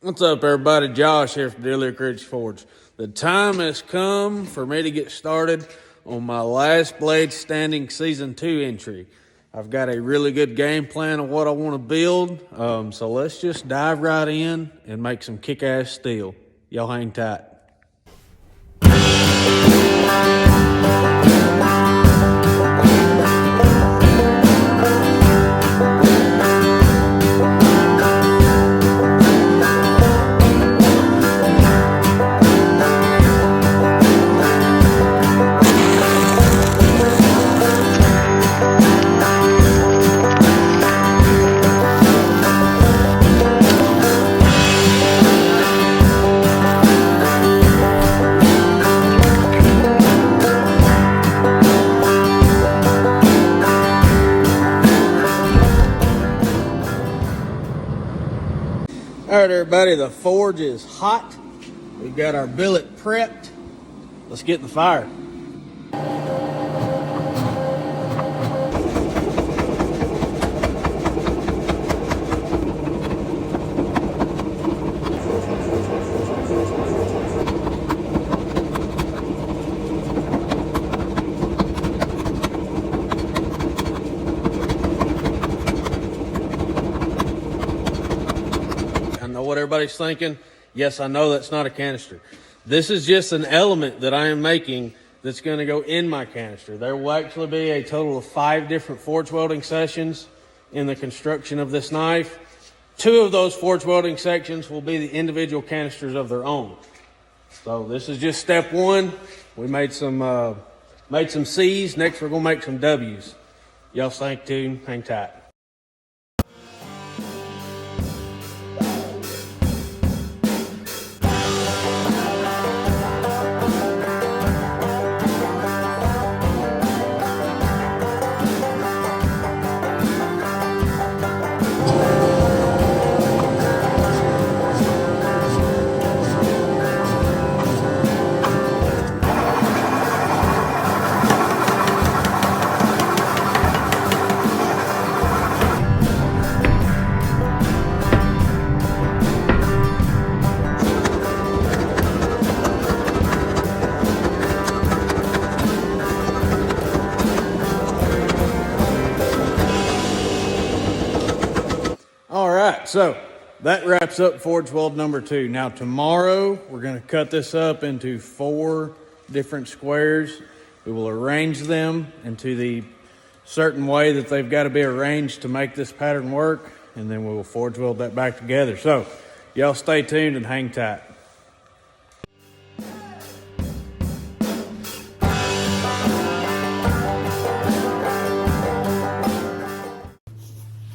What's up, everybody? Josh here from Deer Lick Ridge Forge. The time has come for me to get started on my Last Blade Standing Season 2 entry. I've got a really good game plan of what I want to build, so let's just dive right in and make some kick-ass steel. Y'all hang tight. All right, everybody, the forge is hot. We've got our billet prepped. Let's get in the fire. I know what everybody's thinking. Yes, I know that's not a canister. This is just an element that I am making that's going to go in my canister. There will actually be a total of 5 different forge welding sessions in the construction of this knife. 2 of those forge welding sections will be the individual canisters of their own. So this is just step 1. We made some C's. Next, we're going to make some W's. Y'all stay tuned. Hang tight. All right, so that wraps up forge weld number 2. Now tomorrow, we're gonna cut this up into 4 different squares. We will arrange them into the certain way that they've got to be arranged to make this pattern work, and then we will forge weld that back together. So y'all stay tuned and hang tight.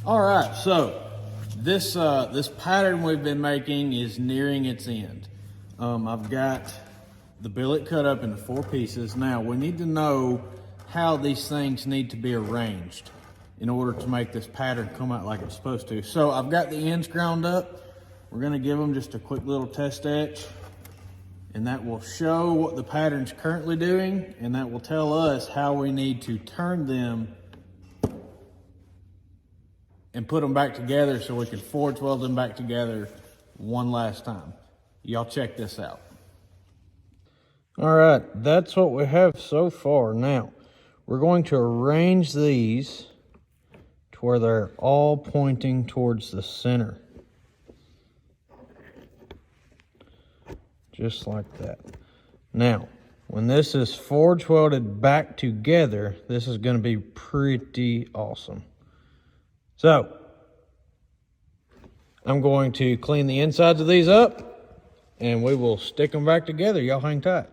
All right, so this pattern we've been making is nearing its end. I've got the billet cut up into 4 pieces. Now we need to know how these things need to be arranged in order to make this pattern come out like it's supposed to. So I've got the ends ground up. We're gonna give them just a quick little test etch, and that will show what the pattern's currently doing, and that will tell us how we need to turn them and put them back together so we can forge weld them back together one last time. Y'all check this out. All right, that's what we have so far. Now, we're going to arrange these to where they're all pointing towards the center. Just like that. Now, when this is forge welded back together, this is going to be pretty awesome. So, I'm going to clean the insides of these up, and we will stick them back together. Y'all hang tight.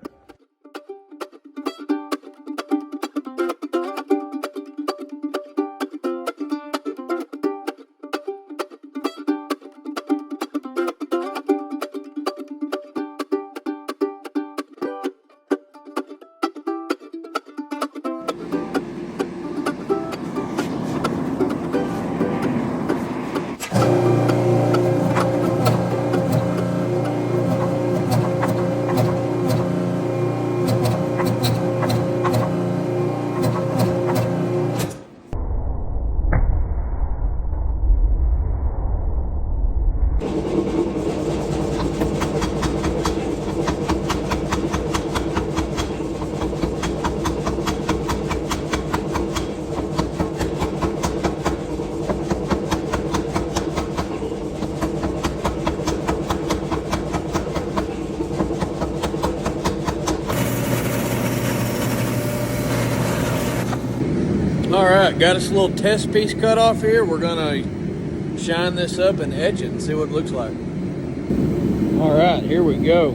All right, got us a little test piece cut off here. We're gonna shine this up and etch it and see what it looks like. All right, here we go.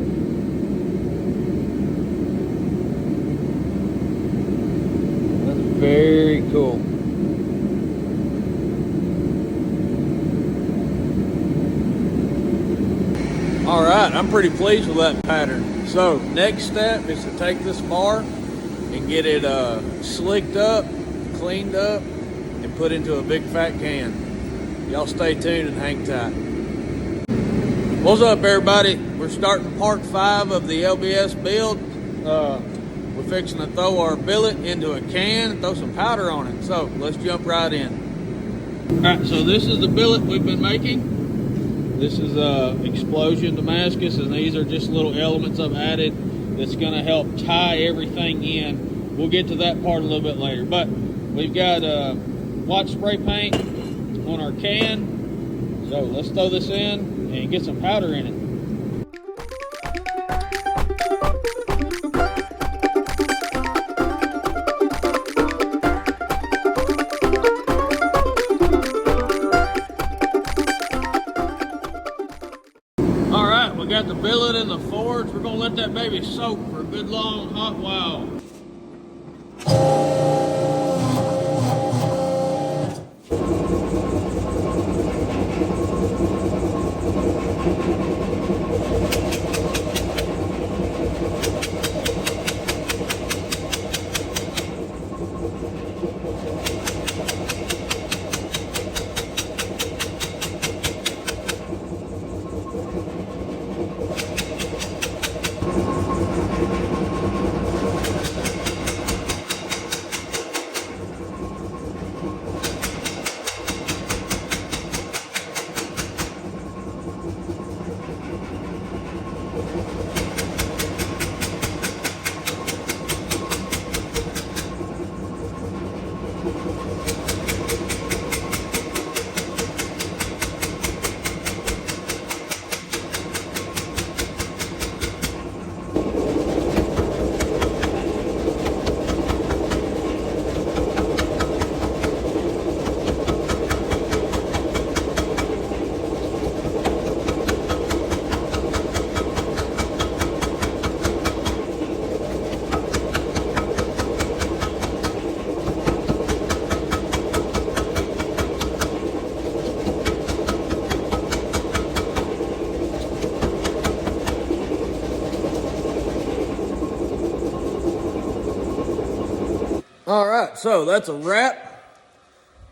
That's very cool. All right, I'm pretty pleased with that pattern. So next step is to take this bar and get it slicked up, cleaned up, and put into a big fat can. Y'all stay tuned and hang tight. What's up, everybody? We're starting part 5 of the LBS build. We're fixing to throw our billet into a can and throw some powder on it. So let's jump right in. All right, so this is the billet we've been making. This is Explosion Damascus, and these are just little elements I've added that's going to help tie everything in. We'll get to that part a little bit later. But we've got white spray paint on our can. So let's throw this in and get some powder in it. All right, we got the billet in the forge. We're gonna let that baby soak for a good long hot while. All right, so that's a wrap.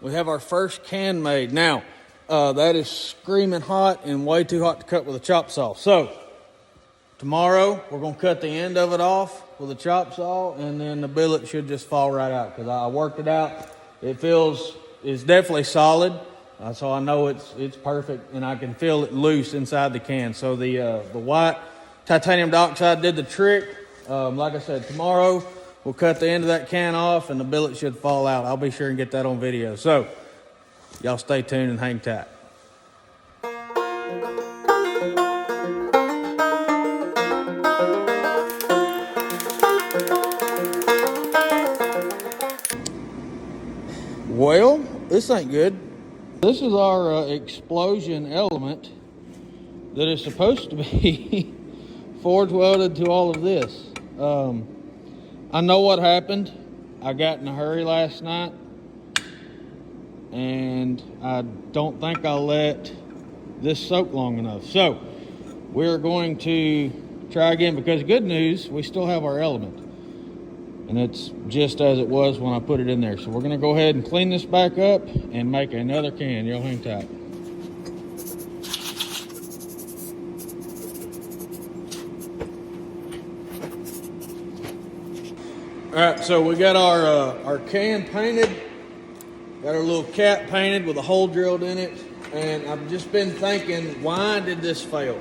We have our first can made. Now, that is screaming hot and way too hot to cut with a chop saw. So, tomorrow we're gonna cut the end of it off with a chop saw, and then the billet should just fall right out because I worked it out. It's definitely solid, so I know it's perfect, and I can feel it loose inside the can. So the white titanium dioxide did the trick. Like I said, tomorrow we'll cut the end of that can off and the billet should fall out. I'll be sure and get that on video. So, y'all stay tuned and hang tight. Well, this ain't good. This is our explosion element that is supposed to be forge welded to all of this. I know what happened. I got in a hurry last night, and I don't think I let this soak long enough. So we're going to try again, because good news, we still have our element, and it's just as it was when I put it in there. So we're going to go ahead and clean this back up and make another can. Y'all hang tight. All right, so we got our can painted, got our little cap painted with a hole drilled in it, and I've just been thinking, why did this fail?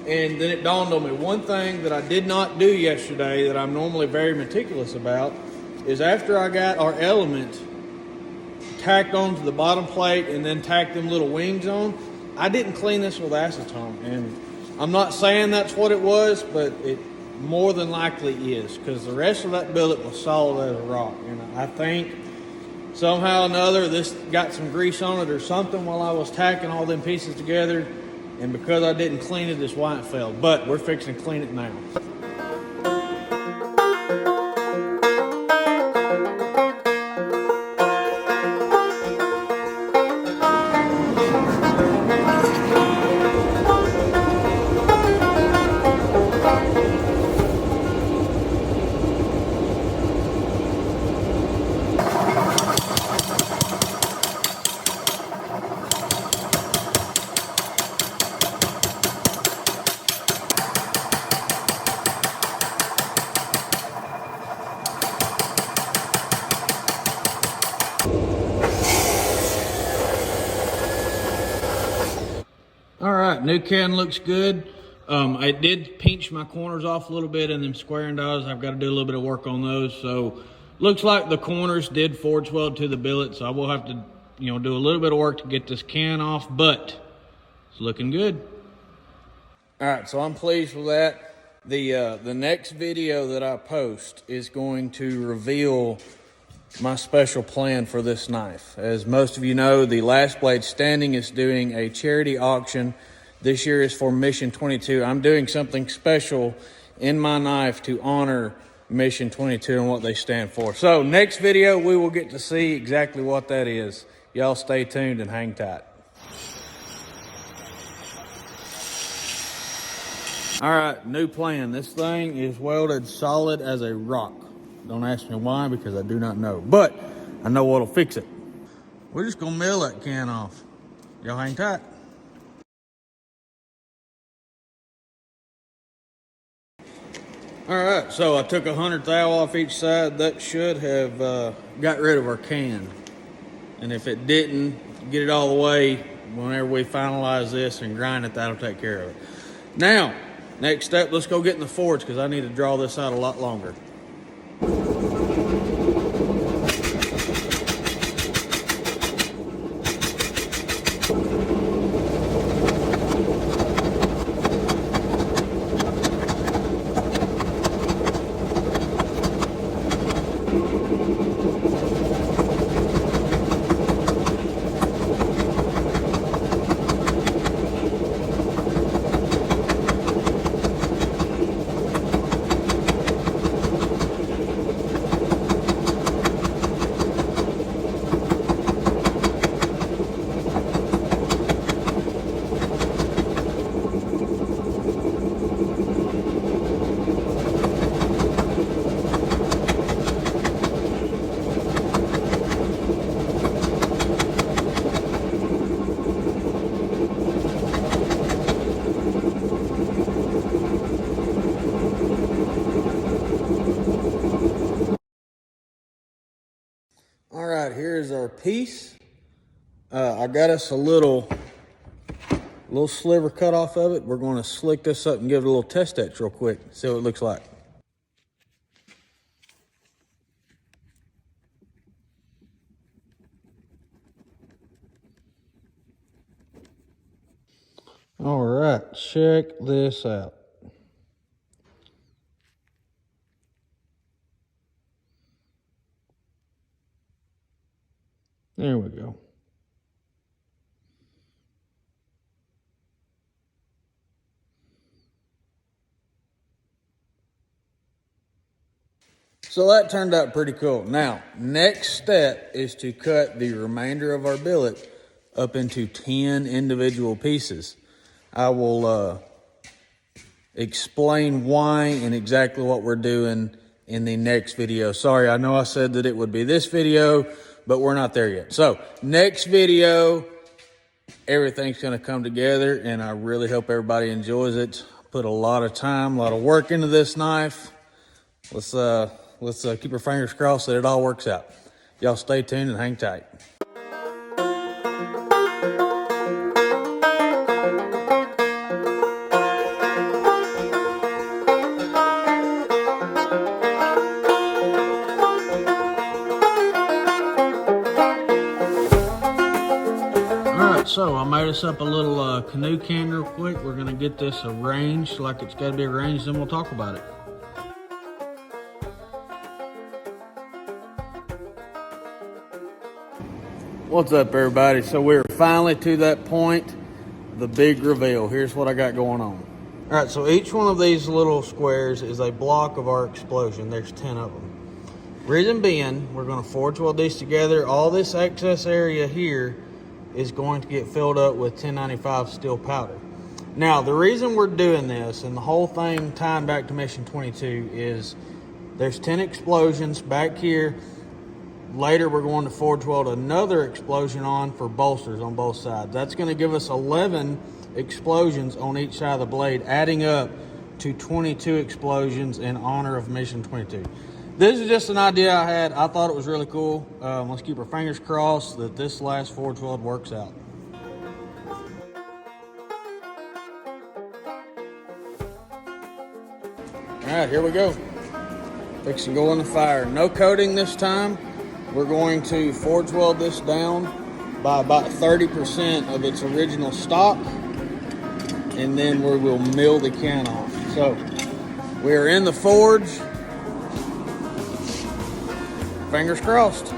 And then it dawned on me, one thing that I did not do yesterday that I'm normally very meticulous about is after I got our element tacked onto the bottom plate and then tacked them little wings on, I didn't clean this with acetone. And I'm not saying that's what it was, but it more than likely is, because the rest of that billet was solid as a rock. And I think Somehow or another, this got some grease on it or something while I was tacking all them pieces together. And because I didn't clean it, is why it failed. But we're fixing to clean it now. All right, new can looks good. I did pinch my corners off a little bit in them square endos. I've got to do a little bit of work on those. So looks like the corners did forge weld to the billet. So I will have to, do a little bit of work to get this can off, but it's looking good. All right, so I'm pleased with that. The next video that I post is going to reveal my special plan for this knife. As most of you know, the Last Blade Standing is doing a charity auction. This year is for Mission 22. I'm doing something special in my knife to honor Mission 22 and what they stand for. So next video, we will get to see exactly what that is. Y'all stay tuned and hang tight. All right, new plan. This thing is welded solid as a rock. Don't ask me why, because I do not know. But I know what'll fix it. We're just gonna mill that can off. Y'all hang tight. All right, so I took 100 thou off each side. That should have got rid of our can. And if it didn't, get it all the way. Whenever we finalize this and grind it, that'll take care of it. Now, next step, let's go get in the forge, because I need to draw this out a lot longer. All right, here's our piece. I got us a little sliver cut off of it. We're going to slick this up and give it a little test etch real quick. See what it looks like. All right, check this out. There we go. So that turned out pretty cool. Now, next step is to cut the remainder of our billet up into 10 individual pieces. I will explain why and exactly what we're doing in the next video. Sorry, I know I said that it would be this video, but we're not there yet. So next video, everything's going to come together, and I really hope everybody enjoys it. Put a lot of time, a lot of work into this knife. Let's keep our fingers crossed that it all works out. Y'all stay tuned and hang tight. So I made us up a little canoe can real quick. We're gonna get this arranged like it's gotta be arranged, and we'll talk about it. What's up, everybody? So we're finally to that point, the big reveal. Here's what I got going on. All right, so each one of these little squares is a block of our explosion. There's 10 of them. Reason being, we're going to forge weld these together. All this excess area here is going to get filled up with 1095 steel powder. Now, the reason we're doing this, and the whole thing tying back to Mission 22, is there's 10 explosions back here. Later, we're going to forge weld another explosion on for bolsters on both sides. That's going to give us 11 explosions on each side of the blade, adding up to 22 explosions in honor of Mission 22. This is just an idea I had. I thought it was really cool. Let's keep our fingers crossed that this last forge weld works out. All right, here we go. Fixing to go in the fire. No coating this time. We're going to forge weld this down by about 30% of its original stock, and then we will mill the can off. So we are in the forge. Fingers crossed.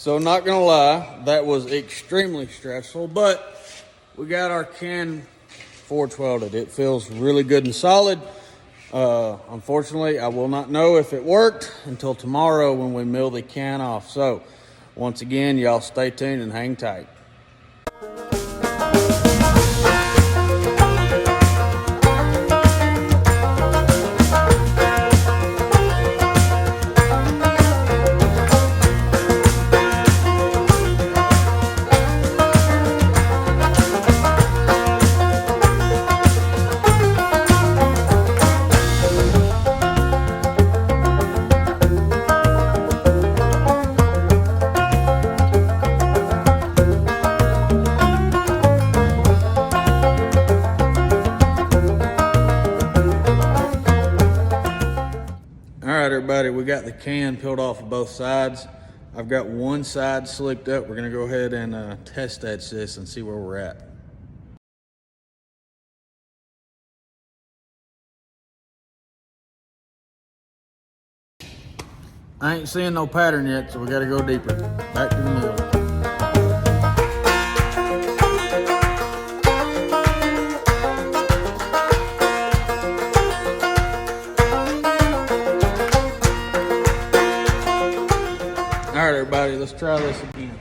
So not gonna lie, that was extremely stressful, but we got our can forge welded. It feels really good and solid. Unfortunately, I will not know if it worked until tomorrow when we mill the can off. So once again, y'all stay tuned and hang tight. Everybody, we got the can peeled off of both sides. I've got one side slicked up. We're gonna go ahead and test edge this and see where we're at. I ain't seeing no pattern yet, so we gotta go deeper. Back to the mill. All right, everybody, let's try this again.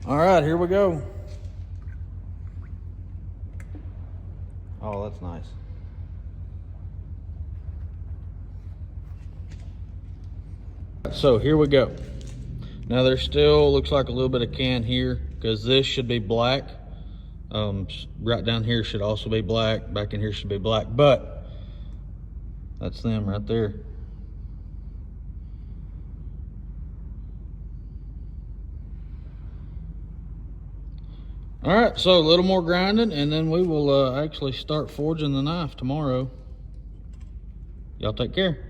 All right, here we go. Oh, that's nice. So here we go. Now there still looks like a little bit of can here because this should be black. Right down here should also be black. Back in here should be black, but that's them right there. All right, so a little more grinding and then we will actually start forging the knife tomorrow. Y'all take care.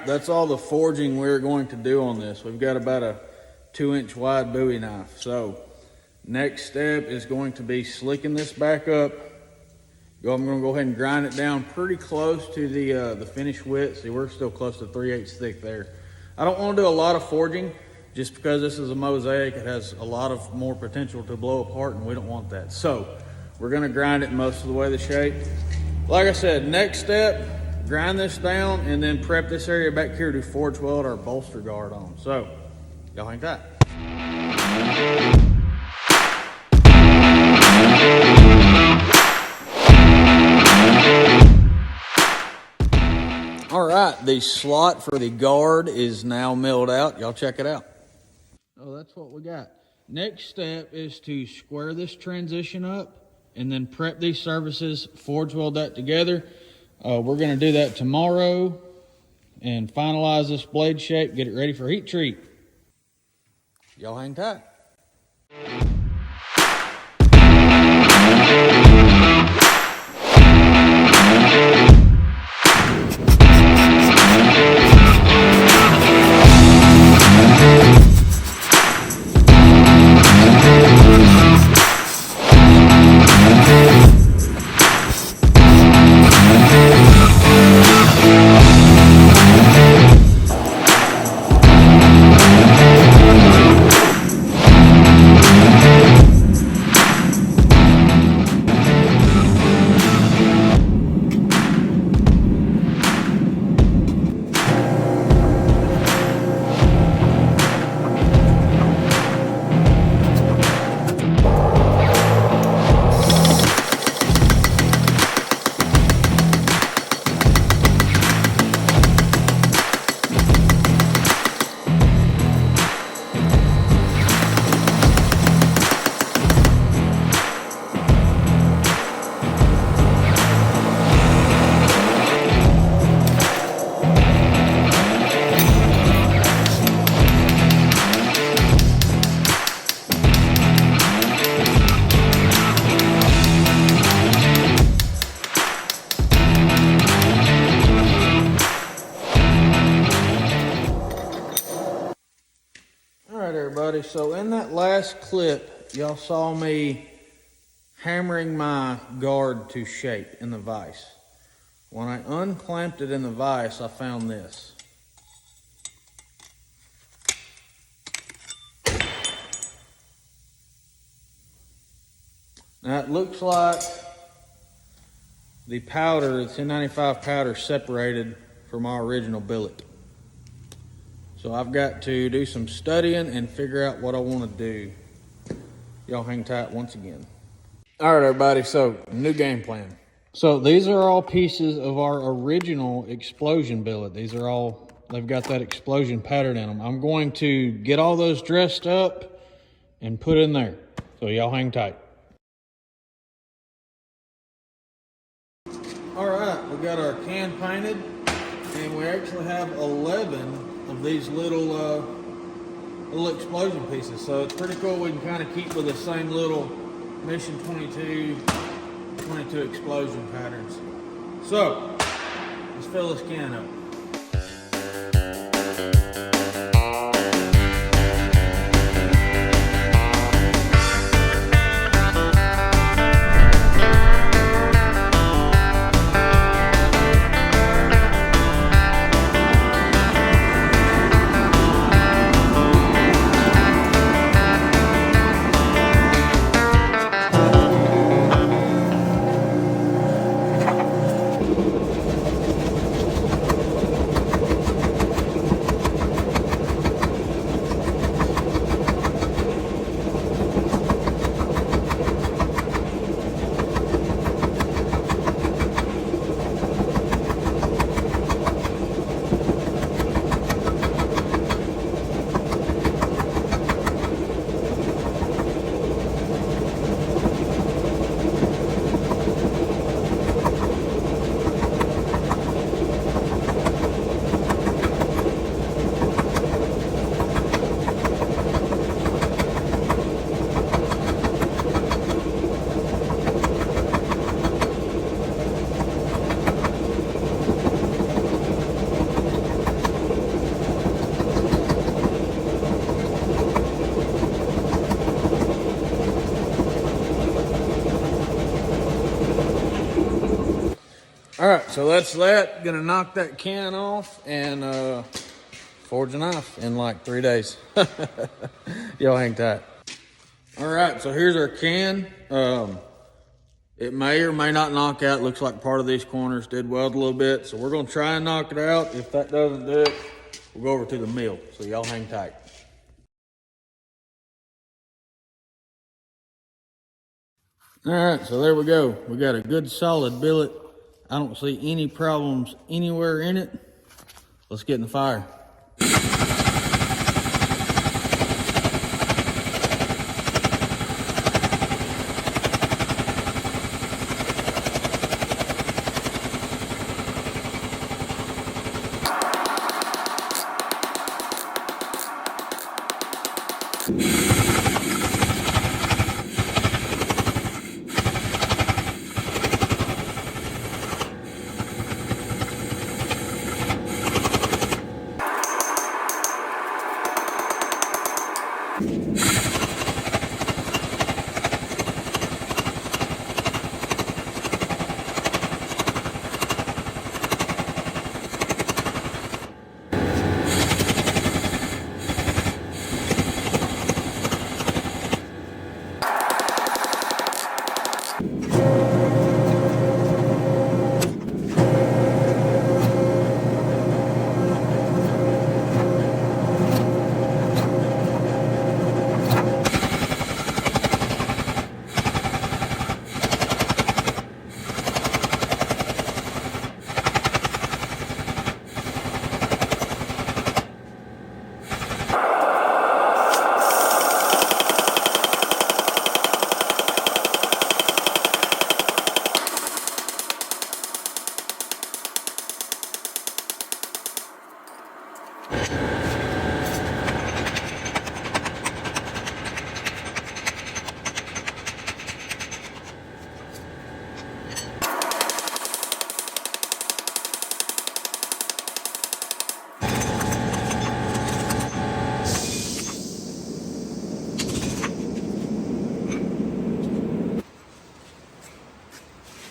that's all the forging we're going to do on this. We've got about a 2-inch wide Bowie knife. So next step is going to be slicking this back up. I'm going to go ahead and grind it down pretty close to the finished width. See, we're still close to 3/8 thick there. I don't want to do a lot of forging just because this is a mosaic. It has a lot of more potential to blow apart, and we don't want that. So we're going to grind it most of the way to shape. Like I said, next step, grind this down and then prep this area back here to forge weld our bolster guard on. So y'all hang tight. All right, the slot for the guard is now milled out. Y'all check it out. Oh, that's what we got. Next step is to square this transition up and then prep these surfaces, forge weld that together. We're going to do that tomorrow and finalize this blade shape, get it ready for heat treat. Y'all hang tight. Everybody, so in that last clip, y'all saw me hammering my guard to shape in the vise. When I unclamped it in the vise, I found this. Now it looks like the powder, the 1095 powder, separated from our original billet. So I've got to do some studying and figure out what I want to do. Y'all hang tight once again. All right, everybody, so new game plan. So these are all pieces of our original explosion billet. These are all, they've got that explosion pattern in them. I'm going to get all those dressed up and put in there. So y'all hang tight. All right, we got our can painted, and we actually have 11 of these little explosion pieces. So it's pretty cool. We can kind of keep with the same little Mission 22 explosion patterns. So let's fill this can up. All right, so that's that. Gonna knock that can off and forge a knife in like 3 days. Y'all hang tight. All right, so here's our can. It may or may not knock out. Looks like part of these corners did weld a little bit. So we're gonna try and knock it out. If that doesn't do it, we'll go over to the mill. So y'all hang tight. All right, so there we go. We got a good solid billet. I don't see any problems anywhere in it. Let's get in the fire.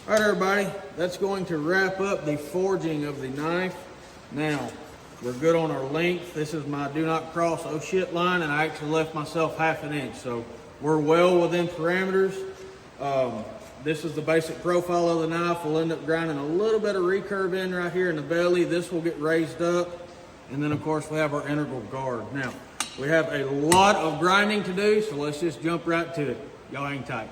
All right, everybody, that's going to wrap up the forging of the knife. Now, we're good on our length. This is my do not cross oh shit line, and I actually left myself 1/2 inch, so we're well within parameters. This is the basic profile of the knife. We'll end up grinding a little bit of recurve in right here in the belly. This will get raised up, and then of course we have our integral guard. Now, we have a lot of grinding to do, so let's just jump right to it. Y'all hang tight.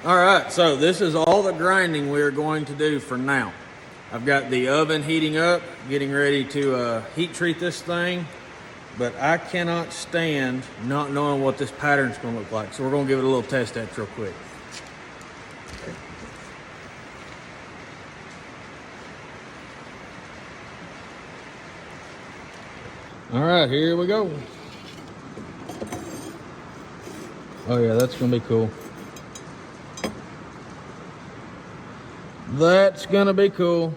All right, so this is all the grinding we're going to do for now. I've got the oven heating up, getting ready to heat treat this thing, but I cannot stand not knowing what this pattern's gonna look like. So we're gonna give it a little test test real quick. All right, here we go. Oh yeah, that's gonna be cool. That's gonna be cool.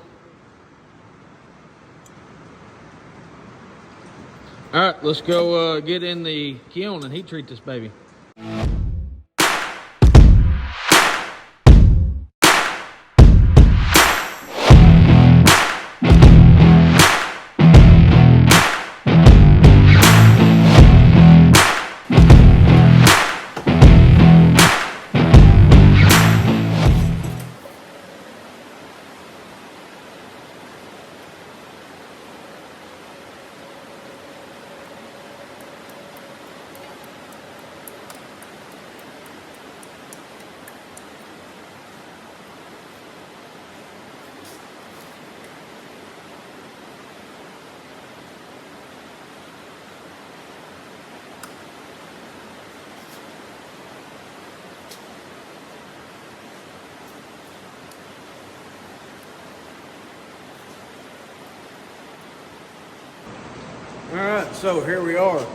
All right, let's go get in the kiln and heat treat this baby. All right, so here we are.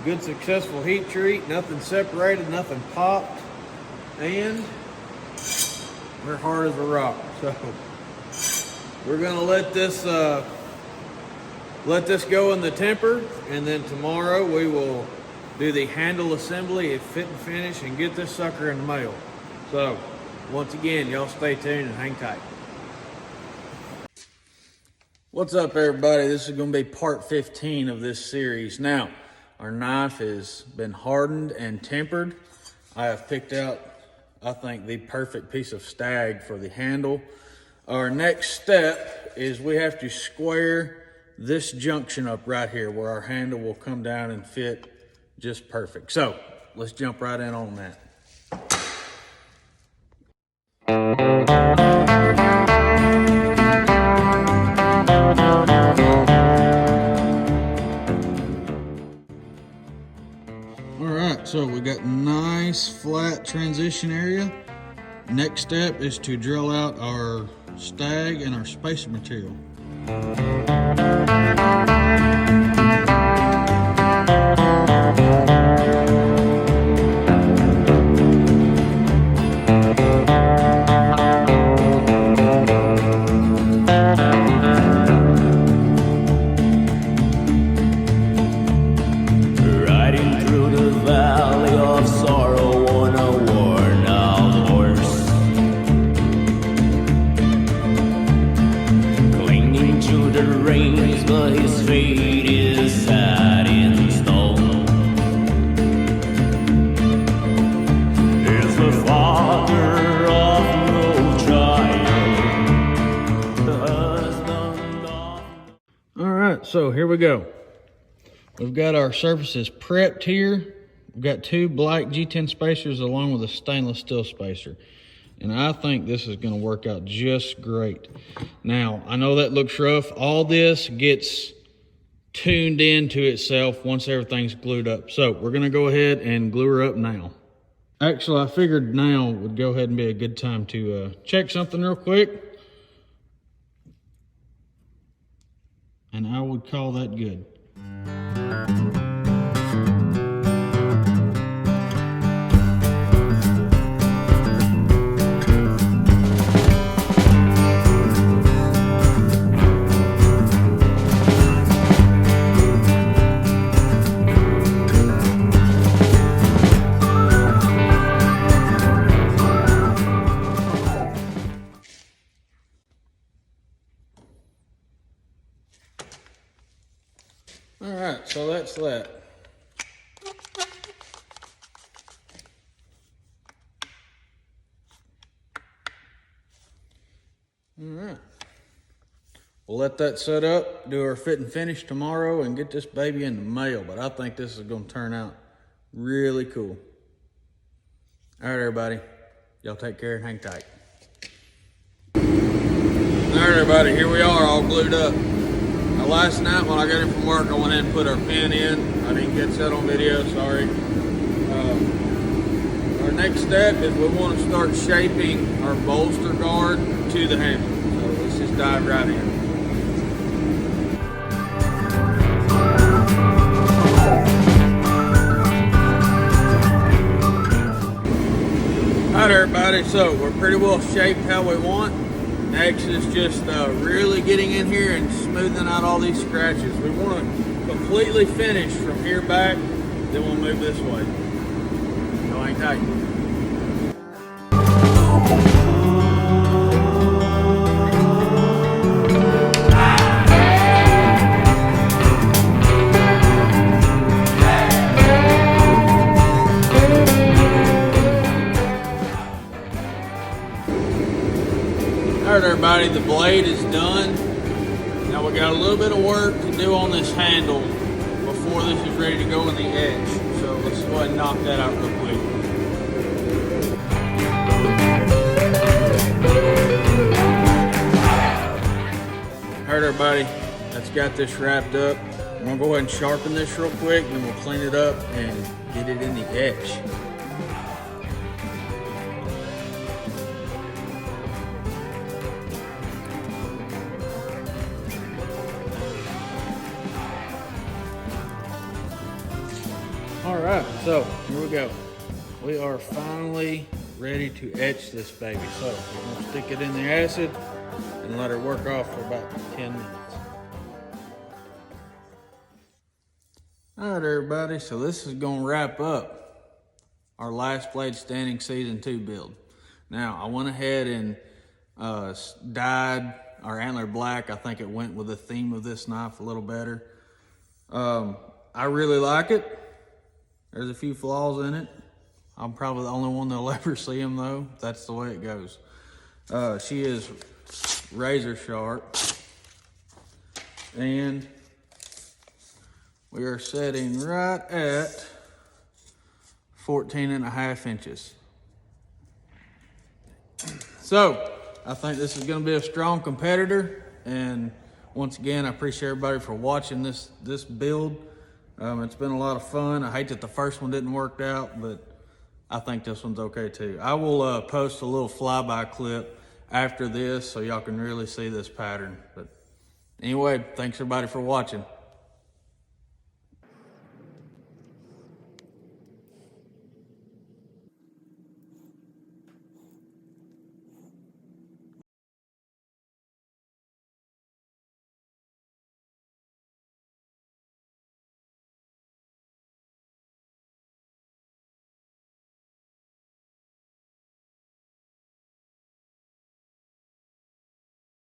Good successful heat treat, nothing separated, nothing popped, and we're hard as a rock. So we're gonna let this go in the temper, and then tomorrow we will do the handle assembly at Fit and Finish and get this sucker in the mail. So once again, y'all stay tuned and hang tight. What's up, everybody? This is going to be part 15 of this series. Now, our knife has been hardened and tempered. I have picked out, I think, the perfect piece of stag for the handle. Our next step is we have to square this junction up right here where our handle will come down and fit just perfect. So let's jump right in on that. So we got nice flat transition area. Next step is to drill out our stag and our spacer material. So here we go. We've got our surfaces prepped here. We've got two black G10 spacers along with a stainless steel spacer. And I think this is gonna work out just great. Now, I know that looks rough. All this gets tuned into itself once everything's glued up. So we're gonna go ahead and glue her up now. Actually, I figured now would go ahead and be a good time to check something real quick. And I would call that good. All right, so that's that. All right. We'll let that set up, do our fit and finish tomorrow, and get this baby in the mail. But I think this is going to turn out really cool. All right, everybody. Y'all take care and hang tight. All right, everybody. Here we are, all glued up. Last night when I got in from work, I went in and put our pin in. I didn't get that on video, sorry. Our next step is we want to start shaping our bolster guard to the handle. So let's just dive right in. All right, everybody, so we're pretty well shaped how we want. Next is just really getting in here and smoothing out all these scratches. We want to completely finish from here back, then we'll move this way. Go hang tight. All right, everybody, the blade is done. Now we got a little bit of work to do on this handle before this is ready to go in the edge. So let's go ahead and knock that out real quick. All right, everybody, that's got this wrapped up. I'm gonna go ahead and sharpen this real quick, then we'll clean it up and get it in the edge. right, so here we go. We are finally ready to etch this baby. So we're gonna stick it in the acid and let her work off for about 10 minutes. All right, everybody, so this is gonna wrap up our Last Blade Standing Season 2 build. Now, I went ahead and dyed our antler black. I think it went with the theme of this knife a little better. I really like it. There's a few flaws in it. I'm probably the only one that'll ever see them though. That's the way it goes. She is razor sharp. And we are setting right at 14.5 inches. So, I think this is gonna be a strong competitor. And once again, I appreciate everybody for watching this build. It's been a lot of fun. I hate that the first one didn't work out, but I think this one's okay too. I will post a little flyby clip after this so y'all can really see this pattern. But anyway, thanks everybody for watching.